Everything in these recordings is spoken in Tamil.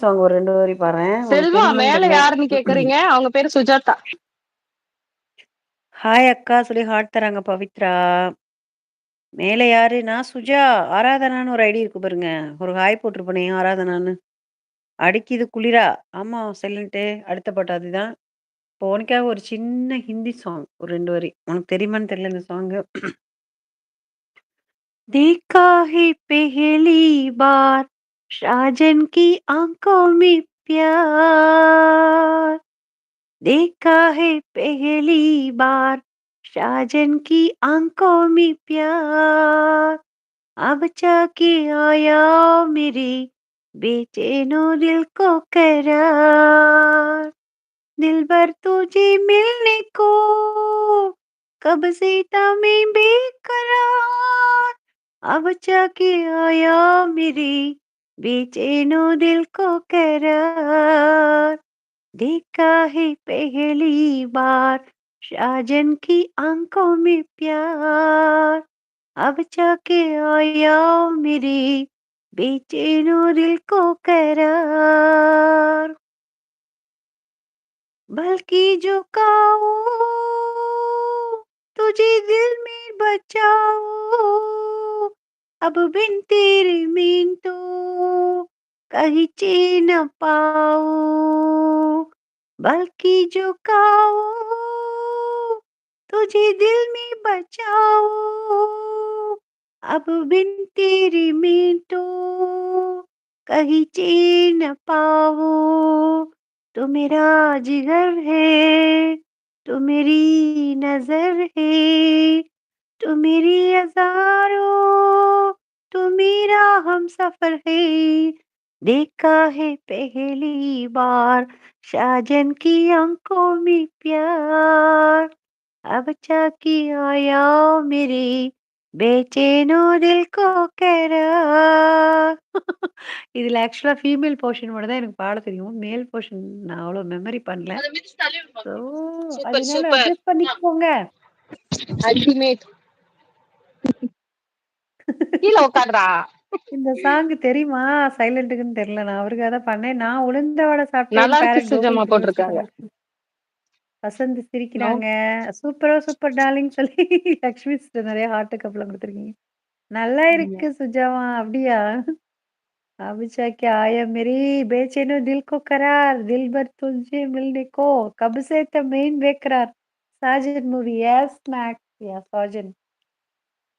சாங் ஒரு 2 வரி பாடுறேன். உனக்கு செல்வா தெரியுமான்னு மேல தெரியல. யாருன்னு கேக்குறீங்க? அவங்க பேரு சுஜாதா. ஹாய் அக்கா சொல்லி ஹார்ட் தராங்க பவித்ரா. மேல யாரு? நான் சுஜா. ஆராதனான்னு ஒரு ஐடி இருக்கு பாருங்க. ஒரு ஹாய் போட்டிருப்பனே ஆராதனான்னு. அடிக்குது குளிரா. ஆமா சைலண்ட்டு. அடுத்த பாட்டு அதுதான். இப்போ உனக்காக ஒரு சின்ன ஹிந்தி சாங் ஒரு 2 வரி. உனக்கு தெரியுமான்னு தெரியல இந்த சாங்கு. देखा है पहली बार साजन की आंखों में प्यार देखा है पहली बार साजन की आंखों में प्यार अब जाके आया मेरे बेचैनो दिल को करार दिल भर तुझे मिलने को कब से था मैं बेकरार अब जाके आया मेरे बेचैनो दिल को करार देखा है पहली बार साजन की आंखों में प्यार अब जाके आया मेरे बेचैनो दिल को करार बल्कि झुकाओ तुझे दिल में बचाओ अब बिन तेरे मीन तो कहीं चैन न पाओ बल्कि झुकाओ तुझे दिल में बचाओ अब बिन तेरे मीन तो कहीं चैन न पाओ तू मेरा जिगर है तू मेरी नजर है तू मेरी हजारों तू मेरा हम सफर है देखा है पहली बार साजन की आंखों में प्यार अब जाके आया मेरे बेचैनो दिल को करार இதுல ஆக்சுவலா ஃபீமேல் போர்ஷன் மட்டும் தான் எனக்கு பாட தெரியும். மேல் போர்ஷன் நான் அவ்வளோ மெமரி பண்ணல. அத மிதிச்சு தள்ளி விடு ஸோ பாக்கலாம். சூப்பர் அதனால சூப்பர். அட்ஜஸ்ட் பண்ணிக்கோங்க. அல்டிமேட். கீழ உட்காருடா. இந்த சாங் தெரியுமா? சைலண்ட்டுக்குன்னு தெரியல. நான் அவருக்காக தான் பண்ணேன். நான் உளுந்த வடை சாப்பிட்டேன். நல்லா இருக்கு பேரட் சுஜம்மா கோகுல் கிருஷ்ண போட்டிருக்காங்க. சூப்பரா இருக்கு. வசந்த் நோ. சிரிக்கிறாங்க. சூப்பரோ சூப்பர் டார்லிங் சொல்லி லக்ஷ்மி சிஸ்டர் நெறைய ஹார்ட் கப்லாம் குடுத்துருக்கீங்க. நல்லா இருக்கு சுஜாவா. அப்படியா? अब जाके आया मेरी बेचैनो दिल को करार दिल भर तुझे मिलने को कब से था मेन बेकरार साजन மூவி எஸ் மேக்ஸ் யா சாஜன்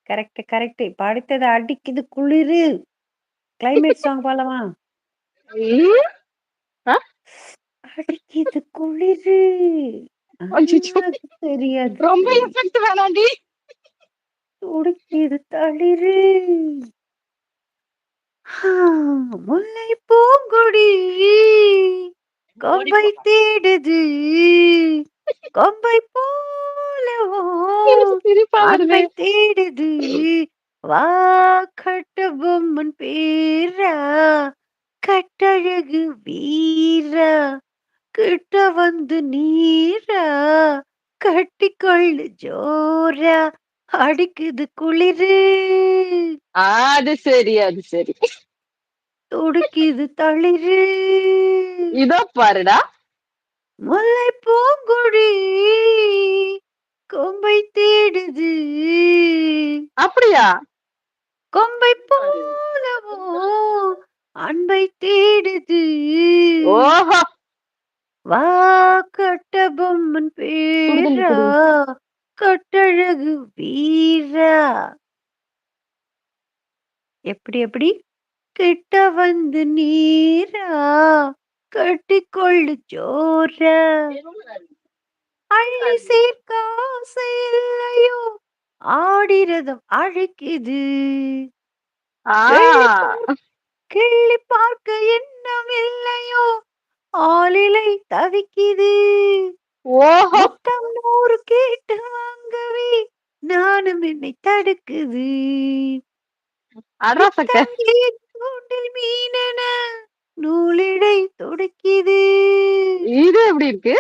கரெக்ட் கரெக்ட் படித்தது அடிக்குது குளிரு கிளைமேட் சாங் பாடலாமா ம்? ஆ? அடிக்குது குளிரு அச்சச்சோ. அது தெரியாது ரொம்ப சரி எஃபெக்ட் வேணாண்டி. துடிக்குது தளிரு ஆ, முல்லை பூங்கொடி ஓடி கொம்பை போடா. தேடுது கொம்பை போலவோ எனக்கு சிரிப்பா வருது. அன்பை தேடுது வா கட்ட பொம்மன் பேரா கட்டழகு வீரா கிட்ட வந்து நீரா கட்டிக்கொள்ளு ஜோரா அடிக்குது குளிரு அது சரி அது சரி. துடிக்குது தளிரு இதோ பாருடா. முல்லை பூங்குடி கொம்பை தேடுது அப்படியா? கொம்பை போலவோ அன்பை தேடுது ஓஹோ. வா கட்ட பொம்மன் சுடுதண்ணி பேரா குடு. கட்டழகு வீரா எப்படி எப்படி கிட்ட வந்து நீரா கட்டிக்கொள்ளு ஜோரா அள்ளி சேர்க்க ஆசை இல்லையோ ஆடிரதம் அழைக்குது ஆ. கிள்ளி கிள்ளி பார்க்க எண்ணம் இல்லையோ ஆளிலை தவிக்குது ஓஹோ. முத்தம் 100 கேட்டு வாங்கவே நானும் என்னை தடுக்குது அட்ரா சக்க. நித்தம் ஏன் கூண்டில் மீனென நூலிடை துடிக்குது இது எப்படி இருக்கு?